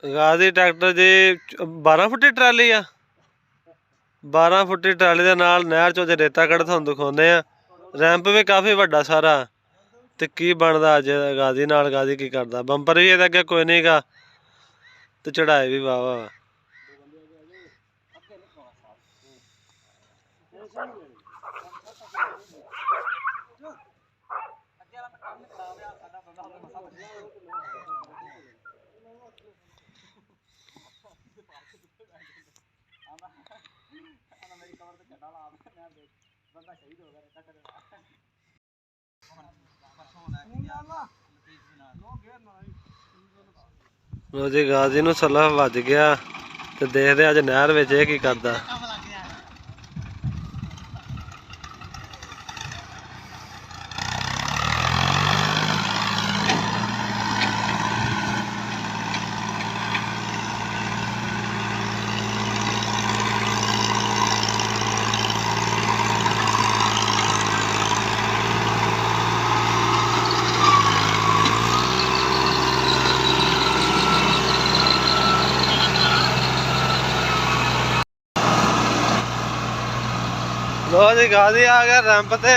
Ghazi tractor ਜੀ 12 ਫੁੱਟੀ trolley ਆ। 12 ਫੁੱਟੀ trolley ਦੇ ਨਾਲ ਨਹਿਰ ਚੋਂ ਰੇਤਾ ਕੱਢ ਤੁਹਾਨੂੰ ਦਿਖਾਉਂਦੇ ਆ। ਰੈਂਪ ਵੀ ਕਾਫੀ ਵੱਡਾ ਸਾਰਾ। ਤੇ ਕੀ ਬਣਦਾ ਅੱਜ ਗਾਜ਼ੀ ਨਾਲ, ਗਾਜ਼ੀ ਕੀ ਕਰਦਾ। ਬੰਪਰ ਵੀ ਇਹਦੇ ਅੱਗੇ ਕੋਈ ਨਹੀਂ ਗਾ ਤੇ ਚੜਾਈ ਵੀ ਵਾਹ ਵਾਹ। ਲੋ ਜੀ ਗਾਜ਼ੀ ਨੂੰ ਸੱਲਾ ਵੱਜ ਗਿਆ ਤੇ ਦੇਖਦੇ ਅੱਜ ਨਹਿਰ ਵਿੱਚ ਇਹ ਕੀ ਕਰਦਾ। ਲੋ ਜੀ ਗਾਜ਼ੀ ਆ ਗਿਆ ਰੈਂਪ ਤੇ।